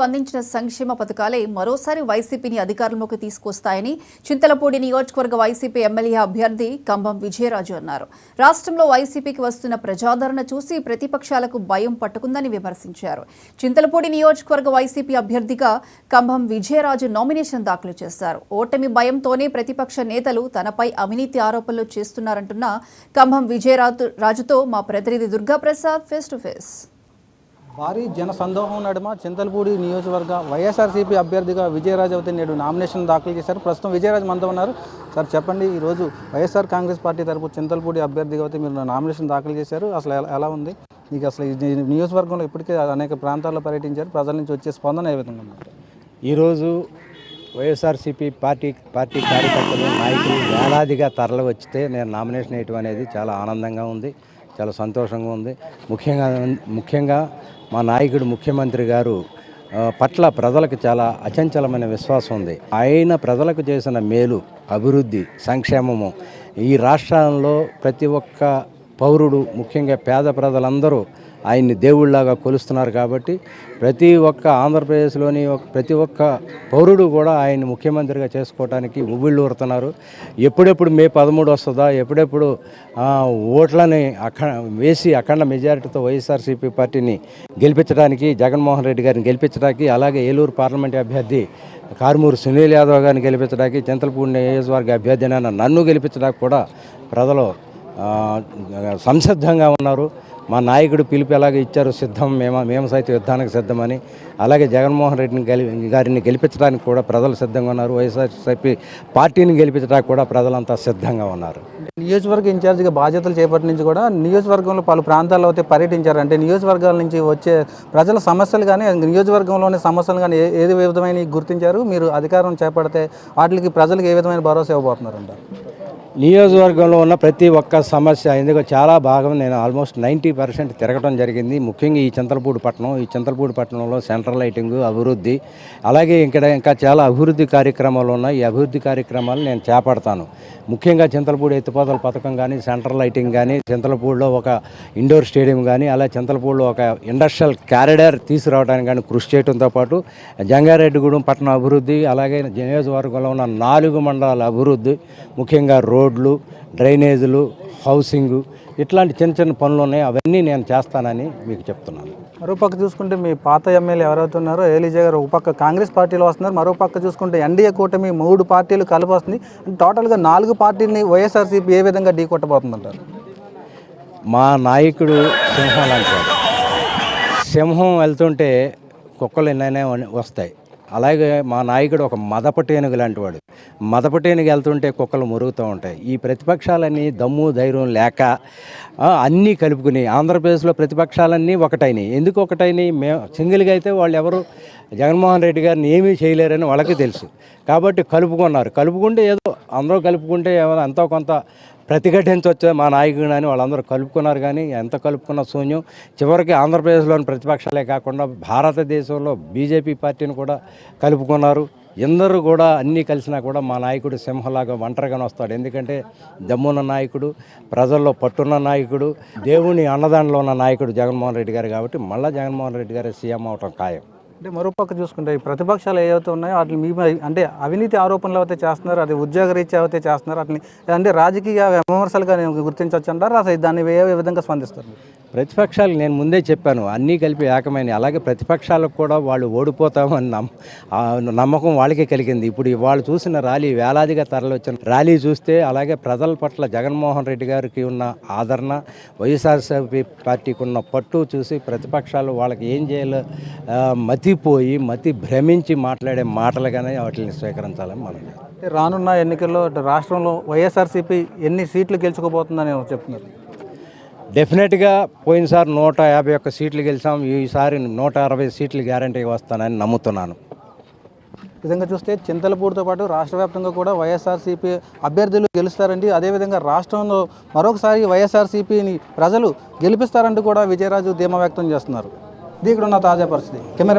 అందించిన సంక్షేమ పథకాలే మరోసారి వైసీపీని అధికారంలోకి తీసుకొస్తాయని చింతలపూడి నియోజకవర్గ వైసీపీ ఎమ్మెల్యే అభ్యర్థి కంభం విజయరాజు అన్నారు. రాష్ట్రంలో వైసీపీకి వస్తున్న ప్రజాదరణ చూసి ప్రతిపక్షాలకు భయం పట్టుకుందని విమర్శించారు. చింతలపూడి నియోజకవర్గ వైసీపీ అభ్యర్థిగా కంభం విజయరాజు నామినేషన్ దాఖలు చేశారు. ఓటమి భయంతోనే ప్రతిపక్ష నేతలు తనపై అవినీతి ఆరోపణలు చేస్తున్నారంటున్న కంభం విజయరాజుతో మా ప్రతినిధి దుర్గాప్రసాద్ ఫేస్ టు ఫేస్. భారీ జన సందోహం నడుమ చింతలపూడి నియోజకవర్గ వైఎస్ఆర్సీపీ అభ్యర్థిగా విజయరాజు అయితే నేడు నామినేషన్ దాఖలు చేశారు. ప్రస్తుతం విజయరాజు మనతో ఉన్నారు. సార్ చెప్పండి, ఈరోజు వైఎస్ఆర్ కాంగ్రెస్ పార్టీ తరపు చింతలపూడి అభ్యర్థిగా అయితే మీరు నామినేషన్ దాఖలు చేశారు. అసలు ఎలా ఉంది మీకు? అసలు ఈ నియోజకవర్గంలో ఇప్పటికే అనేక ప్రాంతాల్లో పర్యటించారు. ప్రజల నుంచి వచ్చే స్పందన ఏ విధంగా ఉంది? ఈరోజు వైఎస్ఆర్సీపీ పార్టీ కార్యకర్తలు నాయకులు వేలాదిగా తరలి వచ్చితే నేను నామినేషన్ వేయటం అనేది చాలా ఆనందంగా ఉంది, చాలా సంతోషంగా ఉంది. ముఖ్యంగా మా నాయకుడు ముఖ్యమంత్రి గారు పట్ల ప్రజలకు చాలా అచంచలమైన విశ్వాసం ఉంది. ఆయన ప్రజలకు చేసిన మేలు, అభివృద్ధి, సంక్షేమము ఈ రాష్ట్రంలో ప్రతి ఒక్క పౌరుడు, ముఖ్యంగా పేద ప్రజలందరూ ఆయన్ని దేవుళ్లాగా కొలుస్తున్నారు. కాబట్టి ప్రతి ఒక్క ఆంధ్రప్రదేశ్లోని ప్రతి ఒక్క పౌరుడు కూడా ఆయన్ని ముఖ్యమంత్రిగా చేసుకోవడానికి ఉవ్విళ్ళు ఊరుతున్నారు. ఎప్పుడెప్పుడు మే 13 వస్తుందా, ఎప్పుడెప్పుడు ఓట్లని వేసి అఖండ మెజారిటీతో వైఎస్ఆర్సీపీ పార్టీని గెలిపించడానికి, జగన్మోహన్ రెడ్డి గారిని గెలిపించడానికి, అలాగే ఏలూరు పార్లమెంట్ అభ్యర్థి కారుమూరి సునీల్ యాదవ్ గారిని గెలిపించడానికి, చింతలపూడి నియోజకవర్గ అభ్యర్థి నన్ను గెలిపించడానికి కూడా ప్రజలు సంసిద్ధంగా ఉన్నారు. మా నాయకుడు పిలుపు ఎలాగ ఇచ్చారు, సిద్ధం, మేము సైతం యుద్ధానికి సిద్ధమని. అలాగే జగన్మోహన్ రెడ్డిని గారిని గెలిపించడానికి కూడా ప్రజలు సిద్ధంగా ఉన్నారు. వైఎస్ఆర్సీపీ పార్టీని గెలిపించడానికి కూడా ప్రజలంతా సిద్ధంగా ఉన్నారు. నియోజకవర్గ ఇన్ఛార్జిగా బాధ్యతలు చేపట్టి నుంచి కూడా నియోజకవర్గంలో పలు ప్రాంతాల్లో అయితే పర్యటించారు. అంటే నియోజకవర్గాల నుంచి వచ్చే ప్రజల సమస్యలు కానీ, నియోజకవర్గంలోని సమస్యలు కానీ ఏ విధమైన గుర్తించారు? మీరు అధికారం చేపడితే వాటికి ప్రజలకు ఏ విధమైన భరోసా ఇవ్వబోతున్నారంట? నియోజకవర్గంలో ఉన్న ప్రతి ఒక్క సమస్య ఎందుకో చాలా భాగం నేను ఆల్మోస్ట్ 90% తిరగడం జరిగింది. ముఖ్యంగా ఈ చింతలపూడి పట్టణంలో సెంట్రల్ లైటింగ్, అభివృద్ధి, అలాగే ఇంకా చాలా అభివృద్ధి కార్యక్రమాలు ఉన్నాయి. ఈ అభివృద్ధి కార్యక్రమాలు నేను చేపడతాను. ముఖ్యంగా చింతలపూడి ఎత్తిపోతల పథకం కానీ, సెంట్రల్ లైటింగ్ కానీ, చింతలపూడిలో ఒక ఇండోర్ స్టేడియం కానీ, అలాగే చింతలపూడిలో ఒక ఇండస్ట్రియల్ కారిడార్ తీసుకురావడానికి కానీ కృషి చేయడంతో పాటు జంగారెడ్డిగూడెం పట్టణ అభివృద్ధి, అలాగే నియోజకవర్గంలో ఉన్న 4 మండలాల అభివృద్ధి, ముఖ్యంగా రోడ్లు, డ్రైనేజీలు, హౌసింగు, ఇట్లాంటి చిన్న పనులు ఉన్నాయి. అవన్నీ నేను చేస్తానని మీకు చెప్తున్నాను. మరోపక్క చూసుకుంటే మీ పాత ఎమ్మెల్యే ఎవరైతున్నారో ఏలీజా గారు ఒక పక్క కాంగ్రెస్ పార్టీలో వస్తున్నారు, మరోపక్క చూసుకుంటే ఎన్డీఏ కూటమి 3 పార్టీలు కలిపి వస్తుంది. టోటల్గా 4 పార్టీలని వైఎస్ఆర్సీపీ ఏ విధంగా ఢీ కొట్టబోతుందంటారు? మా నాయకుడు సింహం లాంటివాడు. సింహం వెళ్తుంటే కుక్కలు ఎన్నైనా వస్తాయి. అలాగే మా నాయకుడు ఒక మదపటేనుగు లాంటివాడు. మదపటేనుగు వెళ్తుంటే కుక్కలు మురుగుతూ ఉంటాయి. ఈ ప్రతిపక్షాలన్నీ దమ్ము ధైర్యం లేక అన్నీ కలుపుకుని ఆంధ్రప్రదేశ్లో ప్రతిపక్షాలన్నీ ఒకటైనాయి. ఎందుకు ఒకటైనాయి? మేము సింగిల్గా అయితే వాళ్ళు ఎవరు జగన్మోహన్ రెడ్డి గారిని ఏమీ చేయలేరని వాళ్ళకి తెలుసు. కాబట్టి కలుపుకుంటే ఏదో అందరూ కలుపుకుంటే ఎంతో కొంత ప్రతిఘటించవచ్చు మా నాయకుడు అని వాళ్ళందరూ కలుపుకున్నారు. కానీ ఎంత కలుపుకున్న శూన్యం. చివరికి ఆంధ్రప్రదేశ్లోని ప్రతిపక్షాలే కాకుండా భారతదేశంలో బీజేపీ పార్టీని కూడా కలుపుకున్నారు. ఎందరూ కూడా అన్నీ కలిసినా కూడా మా నాయకుడు సింహలాగా ఒంటరిగానే వస్తాడు. ఎందుకంటే దమ్మున్న నాయకుడు, ప్రజల్లో పట్టున్న నాయకుడు, దేవుని అన్నదానంలో ఉన్న నాయకుడు జగన్మోహన్ రెడ్డి గారు. కాబట్టి మళ్ళీ జగన్మోహన్ రెడ్డి గారు సీఎం అవటం ఖాయం. అంటే మరోపక్క చూసుకుంటే ఈ ప్రతిపక్షాలు ఏవైతే ఉన్నాయో వాటిని మీ అంటే అవినీతి ఆరోపణలు అయితే చేస్తున్నారు, అది ఉద్యోగరీత్యా అయితే చేస్తున్నారు, వాటిని అంటే రాజకీయ విమర్శలుగా గుర్తించవచ్చు అంటారు. అసలు దాన్ని ఏ విధంగా స్పందిస్తారు? ప్రతిపక్షాలు నేను ముందే చెప్పాను, అన్నీ కలిపి ఏకమైన. అలాగే ప్రతిపక్షాలకు కూడా వాళ్ళు ఓడిపోతామని నమ్మకం వాళ్ళకే కలిగింది. ఇప్పుడు వాళ్ళు చూసిన ర్యాలీ, వేలాదిగా తరలి వచ్చిన ర్యాలీ చూస్తే, అలాగే ప్రజల పట్ల జగన్మోహన్ రెడ్డి గారికి ఉన్న ఆదరణ, వైఎస్ఆర్సీపీ పార్టీకి ఉన్న పట్టు చూసి ప్రతిపక్షాలు వాళ్ళకి ఏం చేయాలో మతి భ్రమించి మాట్లాడే మాటలుగానే వాటిని స్వీకరించాలని మనం. రానున్న ఎన్నికల్లో రాష్ట్రంలో వైఎస్ఆర్సీపీ ఎన్ని సీట్లు గెలుచుకోబోతుందని చెప్తున్నారు? డెఫినెట్గా పోయినసారి 151 సీట్లు గెలిచాం. ఈసారి 160 సీట్లు గ్యారంటీగా వస్తానని నమ్ముతున్నాను. విధంగా చూస్తే చింతలపూడితో పాటు రాష్ట్ర వ్యాప్తంగా కూడా వైఎస్ఆర్సీపీ అభ్యర్థులు గెలుస్తారండి. అదేవిధంగా రాష్ట్రంలో మరొకసారి వైఎస్ఆర్సీపీని ప్రజలు గెలిపిస్తారంటూ కూడా విజయరాజు ధీమా వ్యక్తం చేస్తున్నారు. ఇది ఇక్కడ ఉన్న తాజా పరిస్థితి. కెమెరా